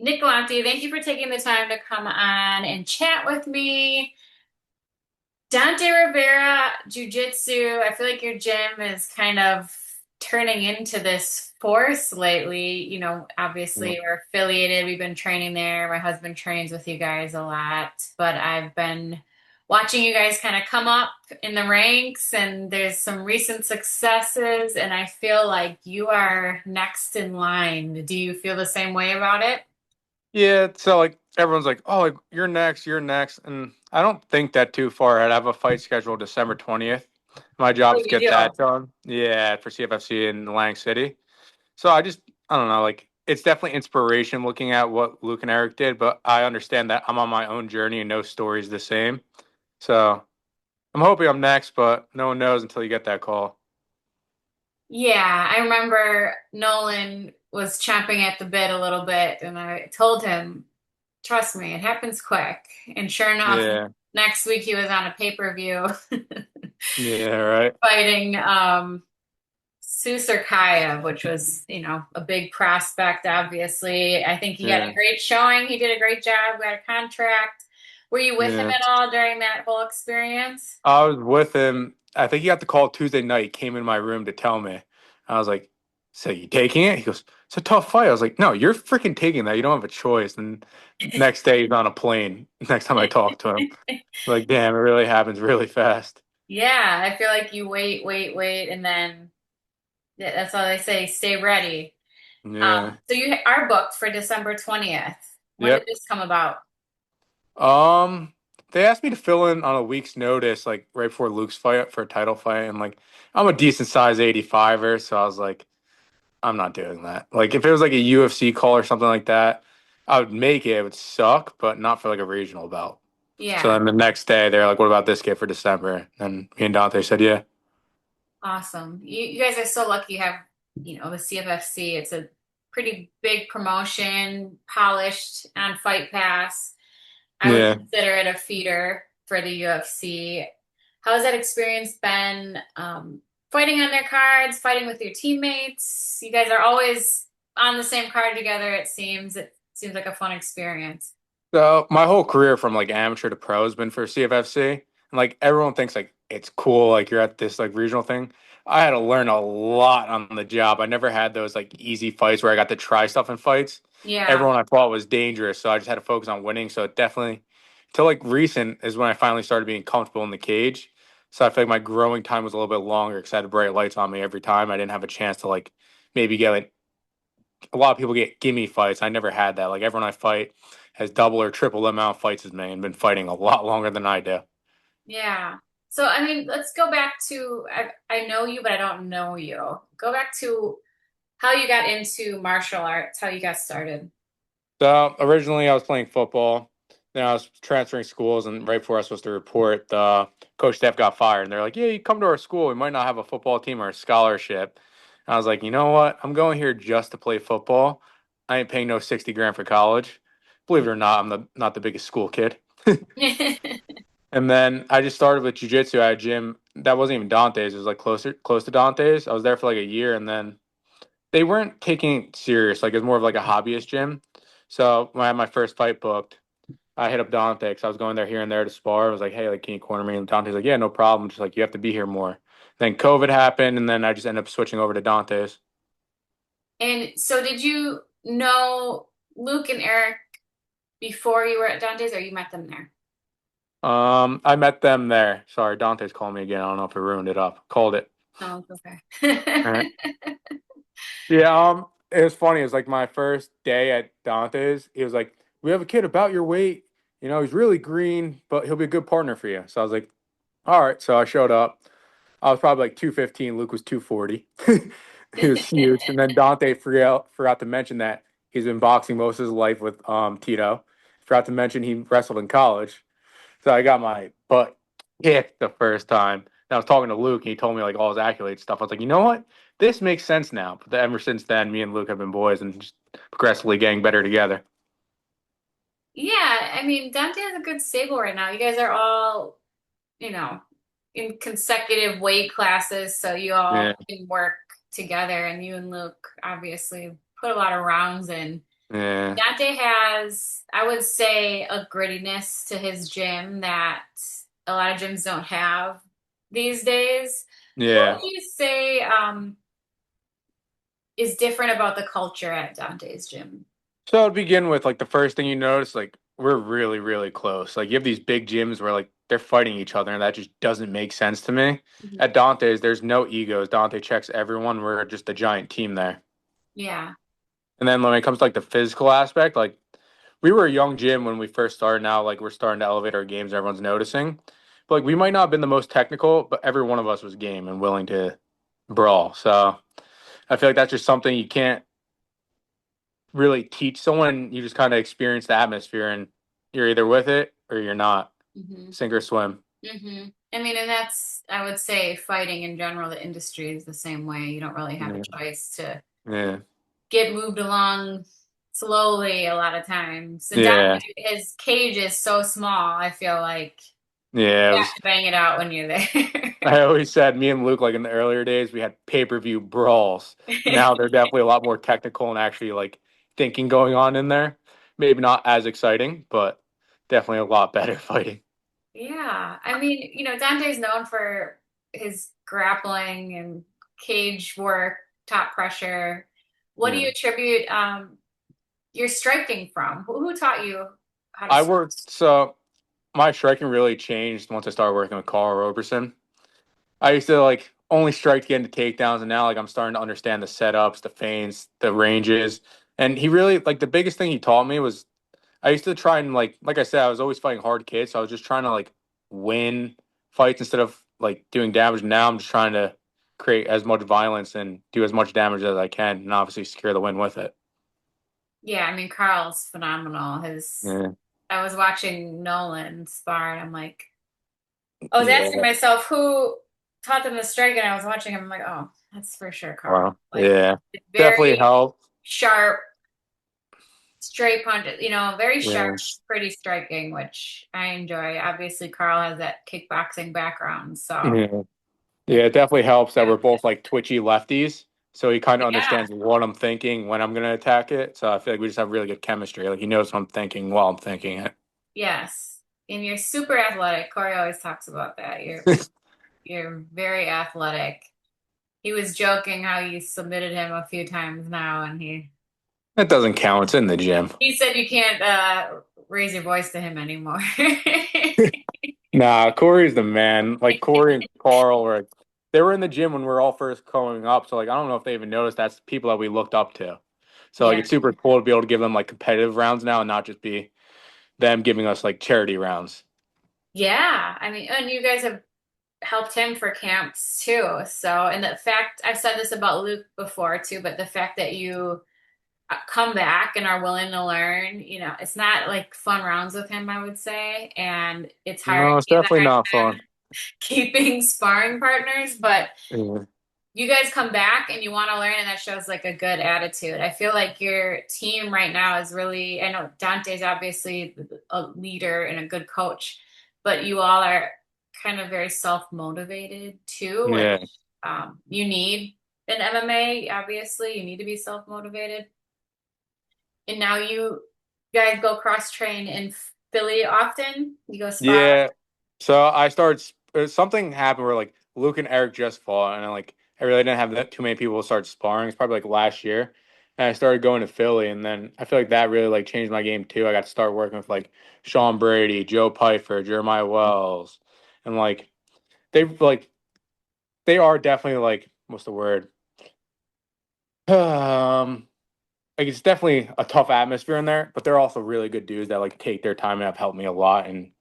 Nick Galanti, thank you for taking the time to come on and chat with me. Dante Rivera Jiu-Jitsu, I feel like your gym is kind of turning into this force lately. Mm. Obviously we're affiliated. We've been training there. My husband trains with you guys a lot, but I've been watching you guys kind of come up in the ranks and there's some recent successes and I feel like you are next in line. Do you feel the same way about it? Yeah, so like everyone's like, "Oh, like you're next," and I don't think that too far ahead. I have a fight scheduled December 20th. My job Oh, is to you get do? that done. Yeah, for CFFC in Lang City. So I don't know, like it's definitely inspiration looking at what Luke and Eric did, but I understand that I'm on my own journey and no story's the same. So I'm hoping I'm next, but no one knows until you get that call. Yeah, I remember Nolan was chomping at the bit a little bit, and I told him, trust me, it happens quick. And sure enough, Yeah, next week he was on a pay-per-view yeah, right. fighting Susarkaya, which was, a big prospect, obviously. I think he had Yeah, a great showing. He did a great job, got a contract. Were you with him yeah. at all during that whole experience? I was with him. I think he got the call Tuesday night. He came in my room to tell me. I was like, "So you taking it?" He goes, "It's a tough fight." I was like, "No, you're freaking taking that. You don't have a choice." And next day he's on a plane. Next time I talk to him, like, damn, it really happens really fast. Yeah, I feel like you wait, wait, wait, and then that's all they say, stay ready. Yeah. So you are booked for December 20th. When did Yep. this come about? Um, they asked me to fill in on a week's notice, like right before Luke's fight for a title fight, and like I'm a decent size 85er, so I was like, I'm not doing that. Like if it was like a UFC call or something like that, I would make it. It would suck, but not for like a regional bout. So Yeah, then the next day they're like, "What about this kid for December?" And me and Dante said, "Yeah, awesome. You guys are so lucky you have, the CFFC. It's a pretty big promotion, polished on Fight Pass. I would yeah." consider it a feeder for the UFC. How has that experience been, fighting on their cards, fighting with your teammates? You guys are always on the same card together, it seems. It seems like a fun experience. So my whole career from like amateur to pro has been for CFFC, and like everyone thinks like it's cool, like you're at this like regional thing. I had to learn a lot on the job. I never had those like easy fights where I got to try stuff in fights. Yeah. Everyone I fought was dangerous, so I just had to focus on winning. So it definitely, till like recent is when I finally started being comfortable in the cage. So I feel like my growing time was a little bit longer because I had bright lights on me every time. I didn't have a chance to like maybe get like a lot of people get gimme fights. I never had that. Like everyone I fight has double or triple the amount of fights as me and been fighting a lot longer than I do. Yeah. So, I mean, let's go back to I know you, but I don't know you. Go back to how you got into martial arts, how you got started. So originally I was playing football. Then I was transferring schools, and right before I was supposed to report, the coach staff got fired. And they're like, "Yeah, you come to our school. We might not have a football team or a scholarship." And I was like, "You know what? I'm going here just to play football. I ain't paying no 60 grand for college." Believe it or not, I'm the not the biggest school kid. And then I just started with jujitsu at a gym that wasn't even Dante's. It was like close to Dante's. I was there for like a year, and then they weren't taking it serious. Like it was more of like a hobbyist gym. So when I had my first fight booked, I hit up Dante because I was going there here and there to spar. I was like, "Hey, like, can you corner me?" And Dante's like, "Yeah, no problem. Just like you have to be here more." Then COVID happened, and then I just ended up switching over to Dante's. And so, did you know Luke and Eric before you were at Dante's, or you met them there? I met them there. Sorry, Dante's calling me again. I don't know if it ruined it up. Called it. Oh, it's okay. Yeah, it was funny. It was like my first day at Dante's. He was like, "We have a kid about your weight. You know, he's really green, but he'll be a good partner for you." So I was like, "All right." So I showed up. I was probably like 215. Luke was 240. He was huge. And then Dante forgot to mention that he's been boxing most of his life with Tito. Forgot to mention he wrestled in college. So I got my butt kicked the first time. And I was talking to Luke, and he told me like all his accolades stuff. I was like, you know what? This makes sense now. But ever since then, me and Luke have been boys and just progressively getting better together. Yeah, I mean, Dante has a good stable right now. You guys are all, you know, in consecutive weight classes, so you all Yeah. can work together. And you and Luke obviously put a lot of rounds in. Yeah. Dante has, I would say, a grittiness to his gym that a lot of gyms don't have these days. What Yeah. would you say is different about the culture at Dante's gym? So to begin with, like the first thing you notice, like we're really, really close. Like you have these big gyms where like they're fighting each other, and that just doesn't make sense to me. Mhm. At Dante's, there's no egos. Dante checks everyone. We're just a giant team there. Yeah. And then when it comes to like the physical aspect, like we were a young gym when we first started. Now, like we're starting to elevate our games. Everyone's noticing. But like we might not have been the most technical, but every one of us was game and willing to brawl. So I feel like that's just something you can't really teach someone. You just kind of experience the atmosphere, and you're either with it or you're not. hmm Sink or swim. hmm I mean, and that's, I would say, fighting in general, the industry is the same way. You don't really have a Yeah. choice to Yeah. get moved along slowly a lot of times. And Yeah. Dante, his cage is so small, I feel like Yeah. It you was, have to bang it out when you're there. I always said me and Luke, like in the earlier days, we had pay-per-view brawls. Now they're definitely a lot more technical and actually like thinking going on in there. Maybe not as exciting, but definitely a lot better fighting. Yeah, I mean, Dante's known for his grappling and cage work, top pressure. What do Yeah. you attribute your striking from? Who taught you how to I strike? worked, so my striking really changed once I started working with Carl Roberson. I used to like only strike to get into takedowns, and now like I'm starting to understand the setups, the feints, the ranges. And he really like the biggest thing he taught me was I used to try and like I said, I was always fighting hard kids, so I was just trying to like win fights instead of like doing damage. Now I'm just trying to create as much violence and do as much damage as I can, and obviously secure the win with it. Yeah, I mean, Carl's phenomenal. Yeah, I was watching Nolan spar, and I'm like, I was asking yeah, myself who taught them to strike, and I was watching him. I'm like, oh, that's for sure Carl. wow, Like, yeah, it's definitely very helped. sharp, straight punches, very sharp, Yeah, pretty striking, which I enjoy. Obviously, Carl has that kickboxing background, so yeah. it, Yeah, it definitely helps that yeah, we're both like twitchy lefties. So he kind of yeah, understands what I'm thinking when I'm going to attack it. So I feel like we just have really good chemistry. Like he knows what I'm thinking while I'm thinking it. yes. And you're super athletic. Corey always talks about that. You're very athletic. He was joking how you submitted him a few times now, and That doesn't count. It's in the gym. he said you can't raise your voice to him anymore. Nah, Corey's the man. Like Corey and Carl were they were in the gym when we were all first coming up. So like I don't know if they even noticed that's people that we looked up to. So like Yeah. it's super cool to be able to give them like competitive rounds now and not just be them giving us like charity rounds. Yeah. I mean, and you guys have helped him for camps too. So, and the fact I've said this about Luke before too, but the fact that you come back and are willing to learn, it's not like fun rounds with him, I would say. And it's hard No, it's being the definitely hard not time fun. keeping sparring partners, but Yeah. you guys come back and you want to learn, and that shows like a good attitude. I feel like your team right now is really, I know Dante's obviously a leader and a good coach, but you all are kind of very self-motivated too, which Yeah. you need in MMA, obviously. You need to be self-motivated. And now you guys go cross-train in Philly often. You go spar. Yeah. So I started. Something happened where like Luke and Eric just fought, and I really didn't have that too many people start sparring. It's probably like last year, and I started going to Philly, and then I feel like that really like changed my game too. I got to start working with like Sean Brady, Joe Pfeiffer, Jeremiah Wells, and like they are definitely like what's the word? Like it's definitely a tough atmosphere in there, but they're also really good dudes that like take their time and have helped me a lot. And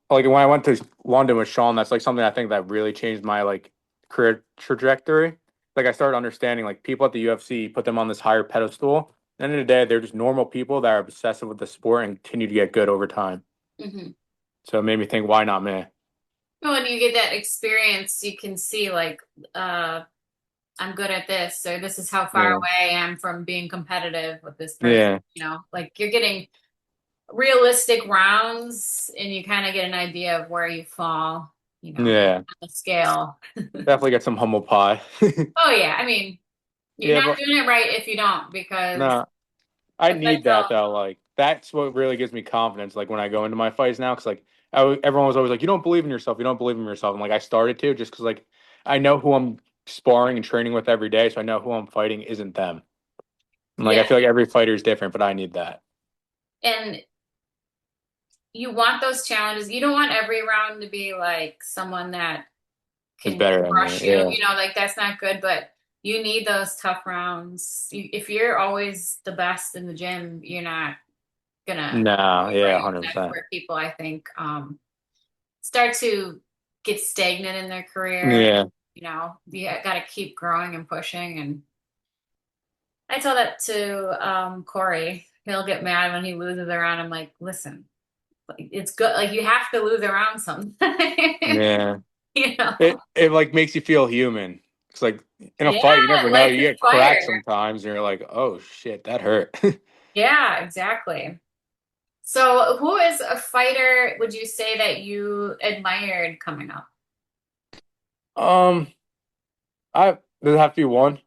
like when I went to London with Sean, that's like something I think that really changed my like career trajectory. Like I started understanding like people at the UFC put them on this higher pedestal. At the end of the day, they're just normal people that are obsessive with the sport and continue to get good over time. Mhm. So it made me think, why not me? When you get that experience, you can see like, uh, I'm good at this, or this is how far Yeah, away I am from being competitive with this person. yeah, Like you're getting realistic rounds and you kind of get an idea of where you fall, yeah. on the scale. Definitely get some humble pie. Oh yeah, I mean, you're Yeah, not but doing it right if you don't, because no. I If I need that don't, though. Like that's what really gives me confidence. Like when I go into my fights now, because like everyone was always like, "You don't believe in yourself. You don't believe in yourself." And like I started to just because like I know who I'm sparring and training with every day, so I know who I'm fighting isn't them. And like I yeah. feel like every fighter is different, but I need that. And you want those challenges. You don't want every round to be like someone that It's can better than me. crush you. Yeah. You know, like that's not good, but you need those tough rounds. If you're always the best in the gym, you're not gonna No. go Yeah. great. That's 100%. where people, I think, start to get stagnant in their career. Yeah. You know, you got to keep growing and pushing. And I tell that to Corey. He'll get mad when he loses a round. I'm like, listen, like, it's good. Like you have to lose a round sometimes. Yeah. You know? It like makes you feel human. It's like in a Yeah, fight, you never know. life You is get cracked fighter. sometimes, and you're like, "Oh shit, that hurt." Yeah, exactly. So, who is a fighter would you say that you admired coming up? um, I does it have to be one?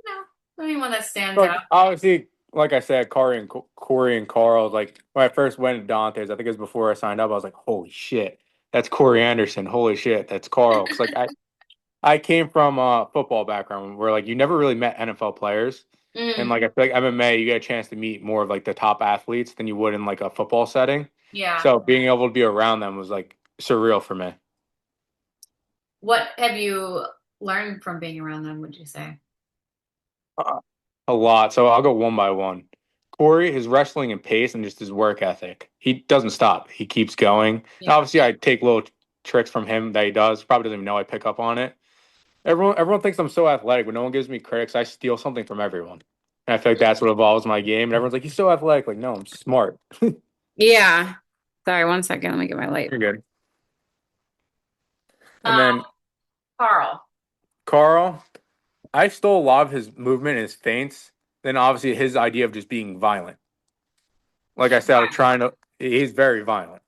No, anyone that stands Like out. obviously, like I said, Corey and Carl. Like when I first went to Dante's, I think it was before I signed up. I was like, "Holy shit, that's Corey Anderson! Holy shit, that's Carl!" Because like I came from a football background where like you never really met NFL players. And Mm, like I feel like MMA, you get a chance to meet more of like the top athletes than you would in like a football setting. yeah. So being able to be around them was like surreal for me. What have you learned from being around them, would you say? Uh, a lot. So I'll go one by one. Corey, his wrestling and pace and just his work ethic. He doesn't stop. He keeps going. And Yeah. obviously I take little tricks from him that he does. Probably doesn't even know I pick up on it. Everyone thinks I'm so athletic, but no one gives me critics. I steal something from everyone. And I feel like that's what evolves my game. And everyone's like, he's so athletic. Like, no, I'm smart. Yeah. Sorry, one second. Let me get my light. You're good. And Um, then Carl. Carl, I stole a lot of his movement and his feints. Then obviously his idea of just being violent. Like I said, I was trying to. He's very violent.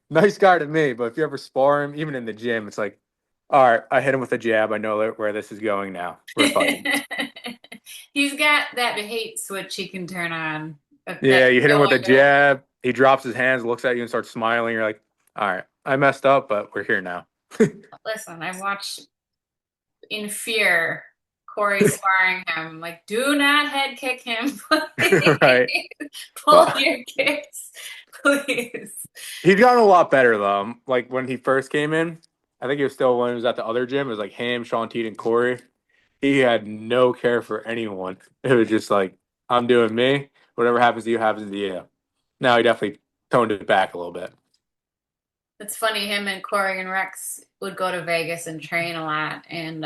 Nice guy to me, but if you ever spar him, even in the gym, it's like, all right, I hit him with a jab. I know where this is going now. We're fighting. He's got that hate switch he can turn on. Yeah, That you hit him no with a one gonna jab. He drops his hands, looks at you, and starts smiling. You're like, all right, I messed up, but we're here now. listen. I've watched in fear Corey sparring him. Like, do not head kick him, Right. please. Pull Well, your kicks, please. he's gotten a lot better though. Like when he first came in, I think he was still when he was at the other gym. It was like him, Sean Teed, and Corey. He had no care for anyone. It was just like, I'm doing me. Whatever happens to you happens to you. Now he definitely toned it back a little bit. It's funny, him and Corey and Rex would go to Vegas and train a lot, and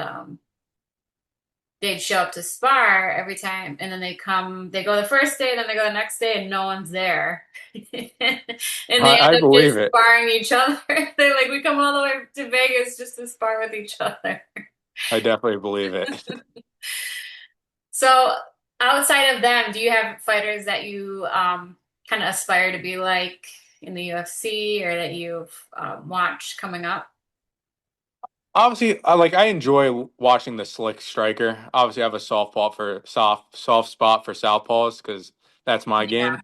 they'd show up to spar every time, and then they go the first day, then they go the next day, and no one's there. And they end I up just believe it. sparring each other. They're like, we come all the way to Vegas just to spar with each other. I definitely believe it. So outside of them, do you have fighters that you kind of aspire to be like in the UFC or that you've watched coming up? Obviously, I enjoy watching the slick striker. Obviously, I have a soft spot for southpaws because that's my Yeah. game.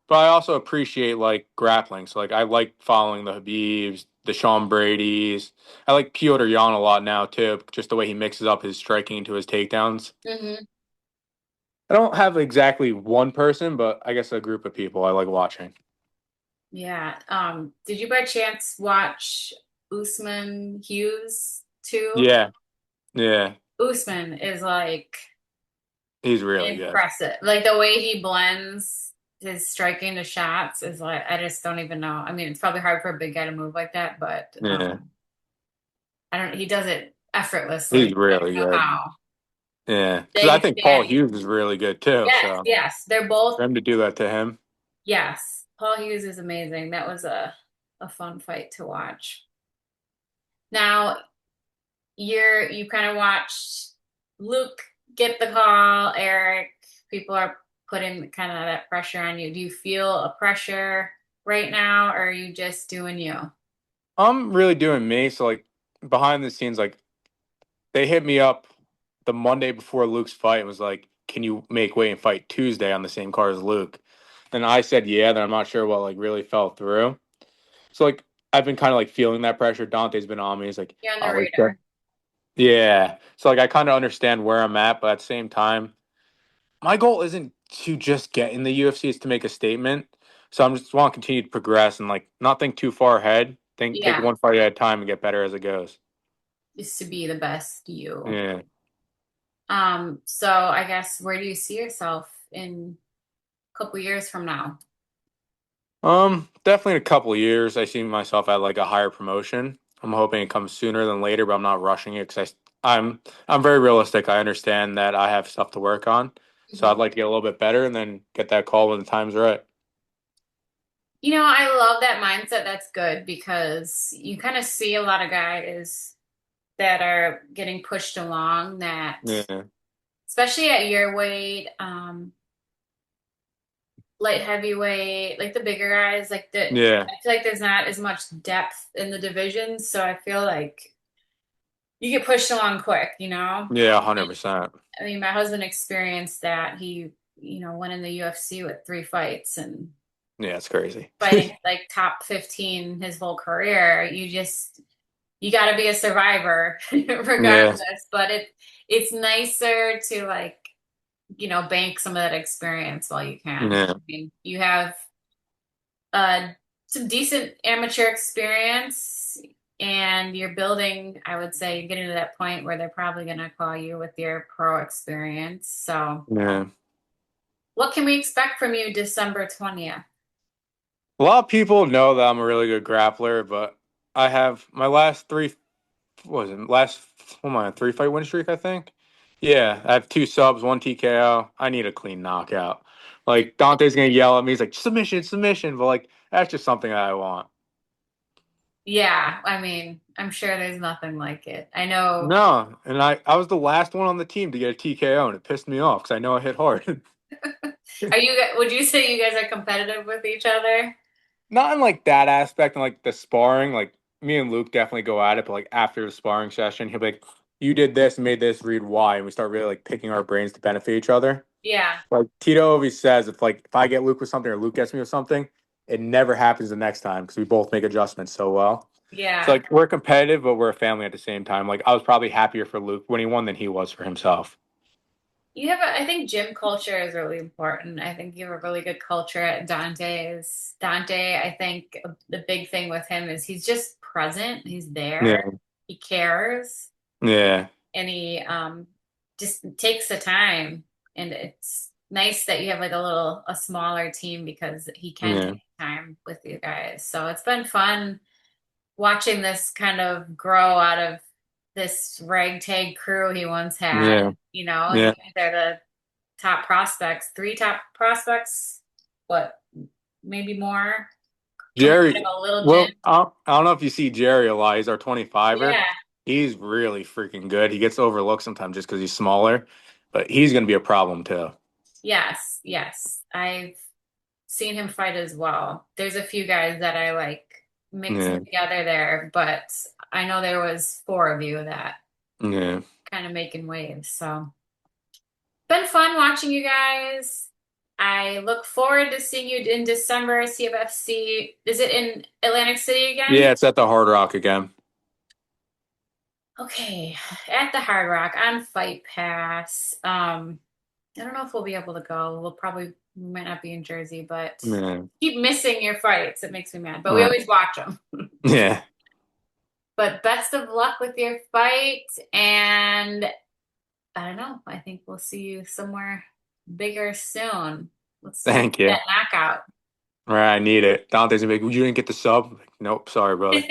But I also appreciate like grappling. So like I like following the Habibs, the Sean Brady's. I like Piotr Jan a lot now too, just the way he mixes up his striking into his takedowns. Hmm. I don't have exactly one person, but I guess a group of people I like watching. Yeah. Did you by chance watch Usman Hughes too? Yeah, yeah, Usman is like he's really good. impressive. Like the way he blends his striking to shots is like I just don't even know. I mean, it's probably hard for a big guy to move like that, but Yeah, I don't. He does it he's effortlessly, like really good. somehow. Yeah, because I Big think Paul Danny. Hughes is really good too. Yes, So yes. They're both for him to do that to him, yes. Paul Hughes is amazing. That was a fun fight to watch. Now you kind of watched Luke get the call, Eric. People are putting kind of that pressure on you. Do you feel a pressure right now, or are you just doing you? I'm really doing me. So like behind the scenes, like they hit me up the Monday before Luke's fight and was like, can you make weight and fight Tuesday on the same card as Luke? And I said, yeah. Then I'm not sure what like really fell through. So like I've been kind of like feeling that pressure. Dante's been on me. He's like, You're on the oh, like, radar. yeah. So like I kind of understand where I'm at, but at the same time, my goal isn't to just get in the UFC; it's to make a statement. So I'm just want to continue to progress and like not think too far ahead. Think take Yeah, one fight at a time and get better as it goes. is to be the best you. Yeah. So I guess where do you see yourself in a couple years from now? Definitely in a couple of years, I see myself at like a higher promotion. I'm hoping it comes sooner than later, but I'm not rushing it because I'm very realistic. I understand that I have stuff to work on, so Mhm. I'd like to get a little bit better and then get that call when the time's right. I love that mindset. That's good because you kind of see a lot of guys that are getting pushed along that, Yeah, especially at your weight, light heavyweight, like the bigger guys, like yeah, I feel like there's not as much depth in the divisions, so I feel like you get pushed along quick. yeah, 100%. I mean, my husband experienced that. He went in the UFC with 3 fights and Yeah, it's crazy. fighting like top 15 his whole career. You got to be a survivor Yeah, regardless, but it's nicer to like, bank some of that experience while you can. yeah, I mean, you have uh some decent amateur experience and you're building, I would say, you're getting to that point where they're probably going to call you with your pro experience. So, yeah. what can we expect from you December 20th? A lot of people know that I'm a really good grappler, but I have my last three. What was it last? What am I on, 3 fight win streak? I think. Yeah, I have two subs, one TKO. I need a clean knockout. Like Dante's gonna yell at me. He's like submission, submission, but like that's just something that I want. Yeah, I mean, I'm sure there's nothing like it. I know. No, and I was the last one on the team to get a TKO, and it pissed me off because I know I hit hard. Would you say you guys are competitive with each other? Not in like that aspect, and like the sparring. Like me and Luke definitely go at it, but like after the sparring session, he'll be like, "You did this, and made this, read why," and we start really like picking our brains to benefit each other. Yeah, Like Tito always says, if I get Luke with something or Luke gets me with something, it never happens the next time because we both make adjustments so well. So yeah. like we're competitive, but we're a family at the same time. Like I was probably happier for Luke when he won than he was for himself. I think gym culture is really important. I think you have a really good culture at Dante's. Dante, I think the big thing with him is he's just present. He's there. Yeah, He cares, yeah, and he just takes the time. And it's nice that you have like a smaller team because he can yeah, take time with you guys. So it's been fun watching this kind of grow out of this ragtag crew he once had. yeah, You yeah. guys are the top prospects, three top prospects, what, maybe more, coming Jerry, out of a little gym. well, I don't know if you see Jerry a lot. He's our 25er. Yeah, He's really freaking good. He gets overlooked sometimes just because he's smaller, but he's going to be a problem too. yes, yes. I've seen him fight as well. There's a few guys that I like mixing Yeah, together there, but I know there was four of you that yeah. kind of making waves. So been fun watching you guys. I look forward to seeing you in December, CFFC. Is it in Atlantic City again? Yeah, it's at the Hard Rock again. Okay, at the Hard Rock on Fight Pass. I don't know if we'll be able to go. We might not be in Jersey, but Yeah. keep missing your fights. It makes me mad, but we Right. always watch them. Yeah. But best of luck with your fight, and I don't know. I think we'll see you somewhere bigger soon. Let's Thank get you. that knockout. All right, I need it. Dante's gonna be like, you didn't get the sub? Like, nope, sorry, brother.